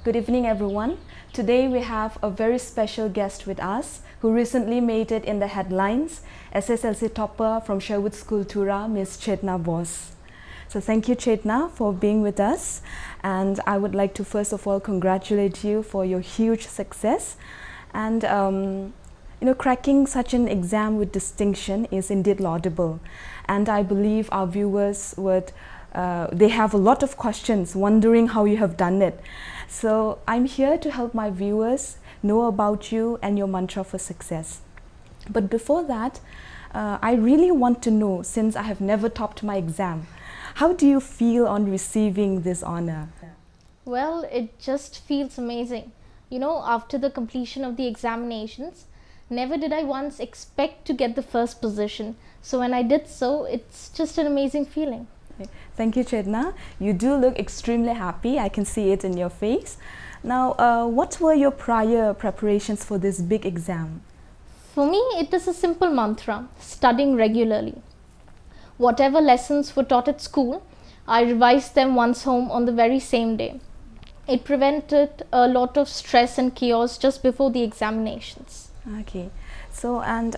Good evening, everyone. Today we have a very special guest with us who recently made it in the headlines, SSLC topper from Sherwood School, Tura, Miss Chetna Bose. So thank you, Chetna, for being with us. And I would like to first of all congratulate you for your huge success. And cracking such an exam with distinction is indeed laudable. And I believe our viewers would they have a lot of questions wondering how you have done it. So I'm here to help my viewers know about you and your mantra for success. But before that, I really want to know, since I have never topped my exam, how do you feel on receiving this honor? Well, it just feels amazing. You know, after the completion of the examinations, never did I once expect to get the first position. So when I did so, it's just an amazing feeling. Thank you, Chetna. You do look extremely happy. I can see it in your face. Now, what were your prior preparations for this big exam? For me, it is a simple mantra, studying regularly. Whatever lessons were taught at school, I revised them once home on the very same day. It prevented a lot of stress and chaos just before the examinations. Okay. So, and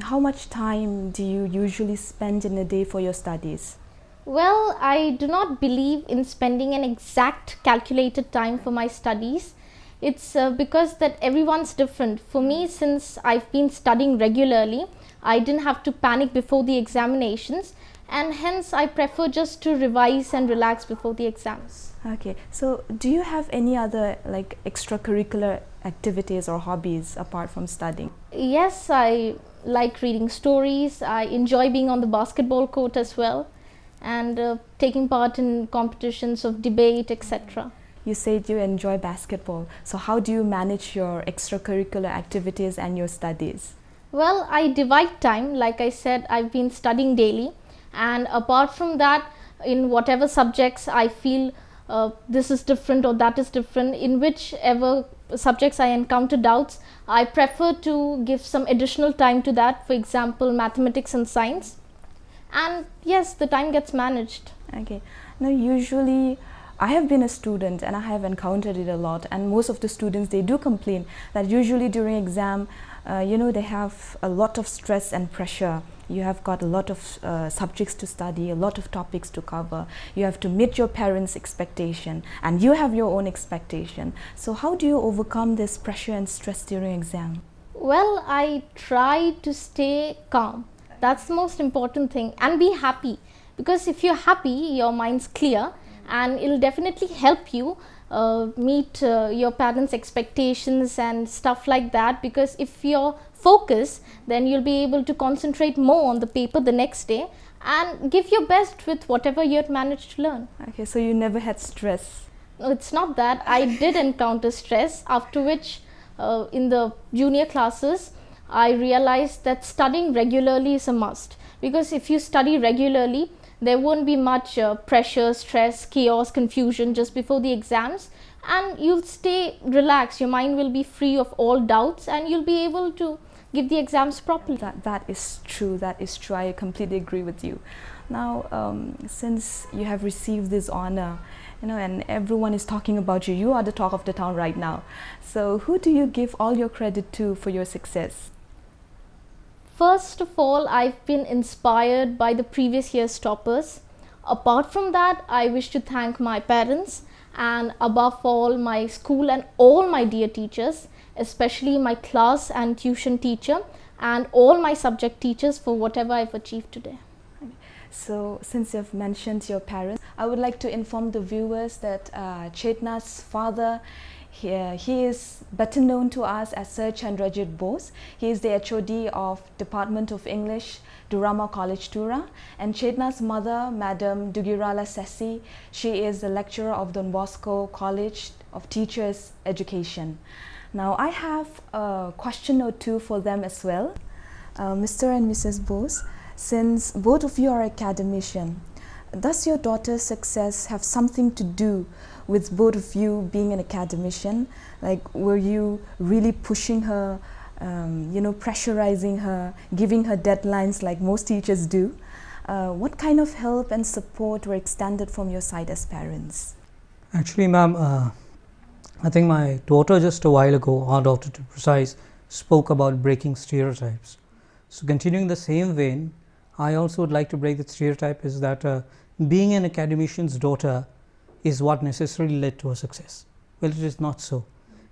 how much time do you usually spend in a day for your studies? Well, I do not believe in spending an exact calculated time for my studies. It's because that everyone's different. For me, since I've been studying regularly, I didn't have to panic before the examinations, and hence I prefer just to revise and relax before the exams. Okay, so do you have any other like extracurricular activities or hobbies apart from studying? Yes, I like reading stories. I enjoy being on the basketball court as well, and taking part in competitions of debate, etc. You said you enjoy basketball. So how do you manage your extracurricular activities and your studies? Well, I divide time. Like I said, I've been studying daily, and apart from that, in whatever subjects I feel this is different or that is different, in whichever subjects I encounter doubts, I prefer to give some additional time to that, for example, mathematics and science. And yes, the time gets managed. Okay. Now, usually I have been a student and I have encountered it a lot, and most of the students, they do complain that usually during exam, they have a lot of stress and pressure. You have got a lot of subjects to study, a lot of topics to cover. You have to meet your parents' expectation and you have your own expectation. So how do you overcome this pressure and stress during exam? Well, I try to stay calm. That's the most important thing, and be happy, because if you're happy, your mind's clear, and it'll definitely help you meet your parents' expectations and stuff like that. Because if you're focused, then you'll be able to concentrate more on the paper the next day and give your best with whatever you had managed to learn. Okay, so you never had stress? No, it's not that. I did encounter stress, after which in the junior classes, I realized that studying regularly is a must, because if you study regularly, there won't be much pressure, stress, chaos, confusion just before the exams, and you'll stay relaxed. Your mind will be free of all doubts and you'll be able to give the exams properly. That is true. That is true. I completely agree with you. Now, since you have received this honor, and everyone is talking about you, you are the talk of the town right now. So who do you give all your credit to for your success? First of all, I've been inspired by the previous year's toppers. Apart from that, I wish to thank my parents, and above all my school and all my dear teachers, especially my class and tuition teacher and all my subject teachers for whatever I've achieved today. So, since you've mentioned your parents, I would like to inform the viewers that Chetna's father, he is better known to us as Sir Chandrajit Bose. He is the HOD of Department of English, Durama College, Tura. And Chetna's mother, Madam Dugirala Sessi, she is the lecturer of Don Bosco College of Teachers Education. Now, I have a question or two for them as well. Mr. and Mrs. Bose, since both of you are academician, does your daughter's success have something to do with both of you being an academician? Like, were you really pushing her, pressurizing her, giving her deadlines like most teachers do? What kind of help and support were extended from your side as parents? Actually, ma'am, I think my daughter just a while ago, our daughter to be precise, spoke about breaking stereotypes. So continuing the same vein, I also would like to break the stereotype is that being an academician's daughter is what necessarily led to her success. Well, it is not so.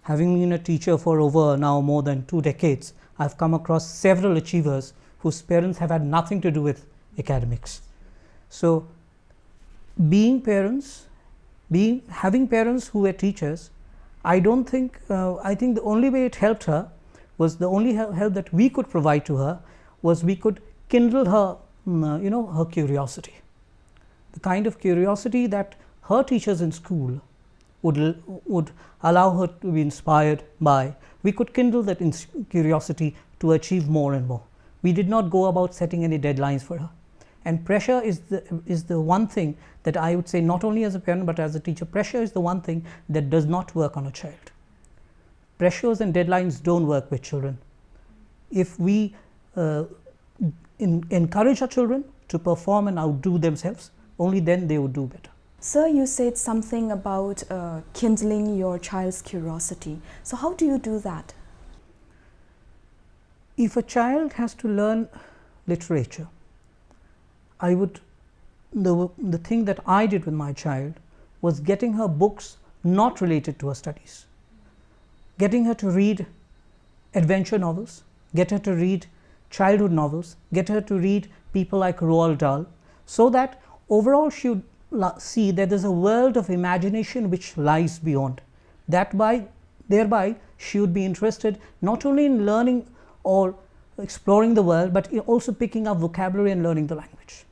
Having been a teacher for over now more than 2 decades, I've come across several achievers whose parents have had nothing to do with academics. So being parents, having parents who were teachers, I think the only way it helped her was, the only help that we could provide to her was we could kindle her, her curiosity. The kind of curiosity that her teachers in school would allow her to be inspired by, we could kindle that curiosity to achieve more and more. We did not go about setting any deadlines for her. And pressure is the one thing that I would say, not only as a parent but as a teacher, pressure is the one thing that does not work on a child. Pressures and deadlines don't work with children. If we encourage our children to perform and outdo themselves, only then they would do better. Sir, you said something about kindling your child's curiosity. So how do you do that? If a child has to learn literature, the thing that I did with my child was getting her books not related to her studies. Getting her to read adventure novels, get her to read childhood novels, get her to read people like Roald Dahl, so that overall she would see that there is a world of imagination which lies beyond. Thereby she would be interested not only in learning or exploring the world, but also picking up vocabulary and learning the language.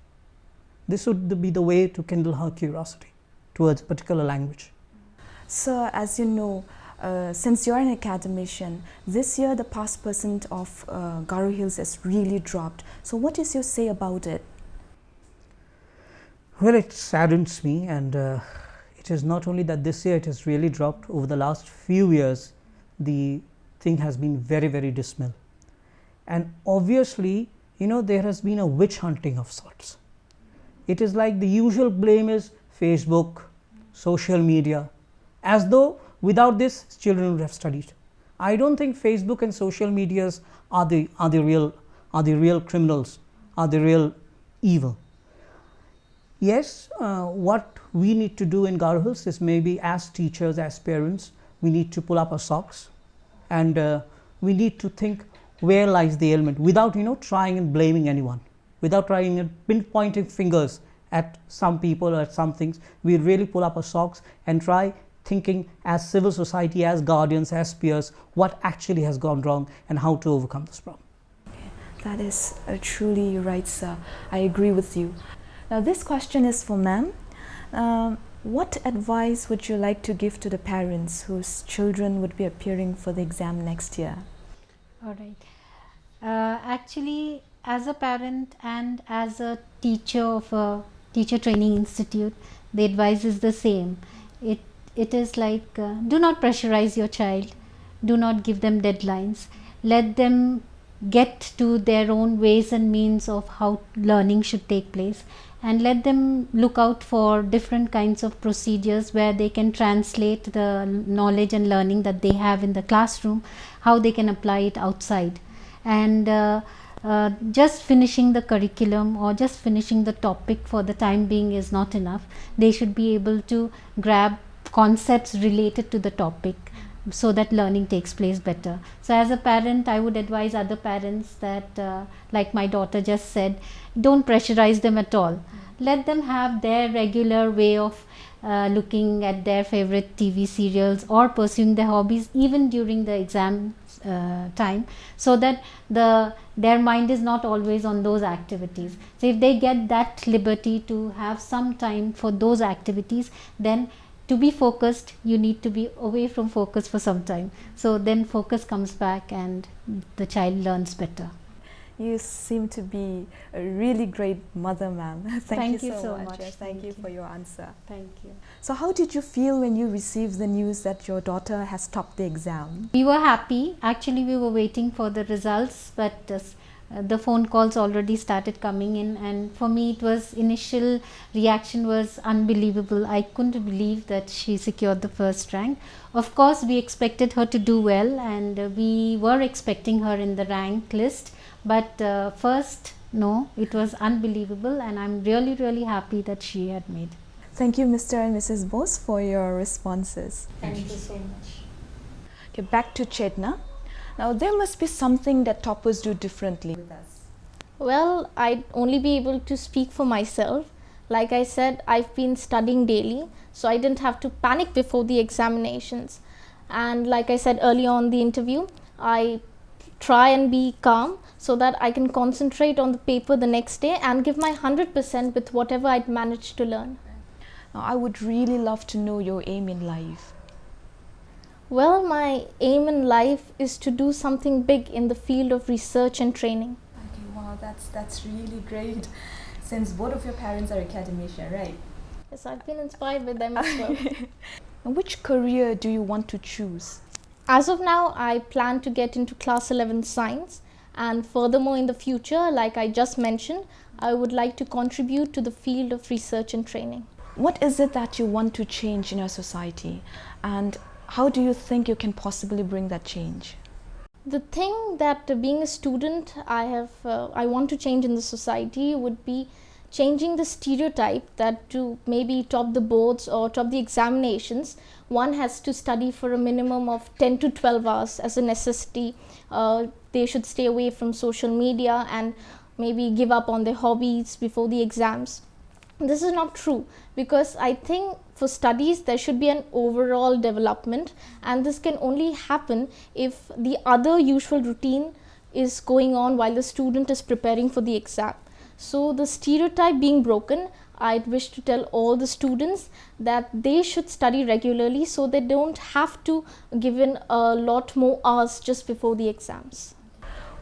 This would be the way to kindle her curiosity towards a particular language. So, as you know, since you're an academician, this year the pass percent of Garo Hills has really dropped. So what is your say about it? Well, it saddens me, and it is not only that this year it has really dropped. Over the last few years, the thing has been very, very dismal. And obviously, there has been a witch hunting of sorts. It is like the usual blame is Facebook, social media, as though without this children would have studied. I don't think Facebook and social medias are the real criminals, are the real evil. Yes, what we need to do in Garo Hills is, maybe as teachers, as parents, we need to pull up our socks, and we need to think where lies the ailment without trying and blaming anyone, without trying and pinpointing fingers at some people or at some things. We really pull up our socks and try thinking as civil society, as guardians, as peers, what actually has gone wrong and how to overcome this problem. That is truly right, sir. I agree with you. Now this question is for ma'am. What advice would you like to give to the parents whose children would be appearing for the exam next year? All right. Actually, as a parent and as a teacher of a teacher training institute, the advice is the same. It is like, do not pressurize your child, do not give them deadlines, let them get to their own ways and means of how learning should take place, and let them look out for different kinds of procedures where they can translate the knowledge and learning that they have in the classroom, how they can apply it outside. And just finishing the curriculum or just finishing the topic for the time being is not enough. They should be able to grab concepts related to the topic so that learning takes place better. So as a parent, I would advise other parents that, like my daughter just said, don't pressurize them at all. Let them have their regular way of looking at their favorite TV serials or pursuing their hobbies even during the exam time, so that their mind is not always on those activities. So if they get that liberty to have some time for those activities, then to be focused, you need to be away from focus for some time. So then focus comes back and the child learns better. You seem to be a really great mother, ma'am. Thank you so much. Yes, thank you for your answer. Thank you. So how did you feel when you received the news that your daughter has topped the exam? We were happy. Actually, we were waiting for the results, but the phone calls already started coming in, and for me it was, initial reaction was unbelievable. I couldn't believe that she secured the first rank. Of course we expected her to do well, and we were expecting her in the rank list, but first, no, it was unbelievable, and I'm really happy that she had made. Thank you, Mr. and Mrs. Bose, for your responses. Thank you so much. Okay, back to Chetna. Now, there must be something that toppers do differently with us. Well, I'd only be able to speak for myself. Like I said, I've been studying daily, so I didn't have to panic before the examinations. And like I said earlier on the interview, I try and be calm so that I can concentrate on the paper the next day and give my 100% with whatever I'd managed to learn. Now, I would really love to know your aim in life. Well, my aim in life is to do something big in the field of research and training. Okay, wow, that's really great. Since both of your parents are academician, right? Yes, I've been inspired by them as well. Now, which career do you want to choose? As of now, I plan to get into class 11 science, and furthermore in the future, like I just mentioned, I would like to contribute to the field of research and training. What is it that you want to change in your society, and how do you think you can possibly bring that change? The thing that being a student I want to change in the society would be changing the stereotype that to maybe top the boards or top the examinations, one has to study for a minimum of 10 to 12 hours as a necessity. They should stay away from social media and maybe give up on their hobbies before the exams. This is not true, because I think for studies there should be an overall development, and this can only happen if the other usual routine is going on while the student is preparing for the exam. So the stereotype being broken, I'd wish to tell all the students that they should study regularly so they don't have to give in a lot more hours just before the exams.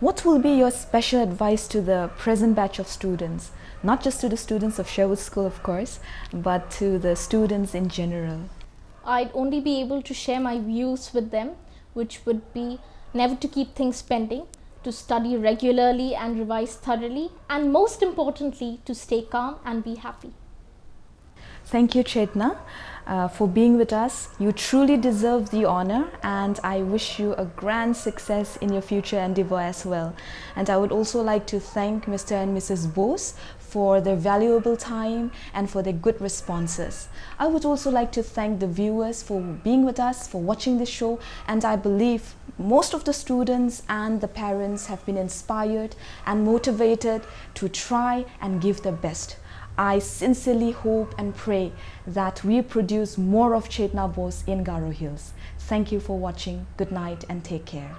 What will be your special advice to the present batch of students? Not just to the students of Sherwood School, of course, but to the students in general. I'd only be able to share my views with them, which would be never to keep things pending, to study regularly and revise thoroughly, and most importantly, to stay calm and be happy. Thank you, Chetna, for being with us. You truly deserve the honor, and I wish you a grand success in your future endeavor as well. And I would also like to thank Mr. and Mrs. Bose for their valuable time and for their good responses. I would also like to thank the viewers for being with us, for watching this show, and I believe most of the students and the parents have been inspired and motivated to try and give their best. I sincerely hope and pray that we produce more of Chetna Bose in Garo Hills. Thank you for watching. Good night and take care.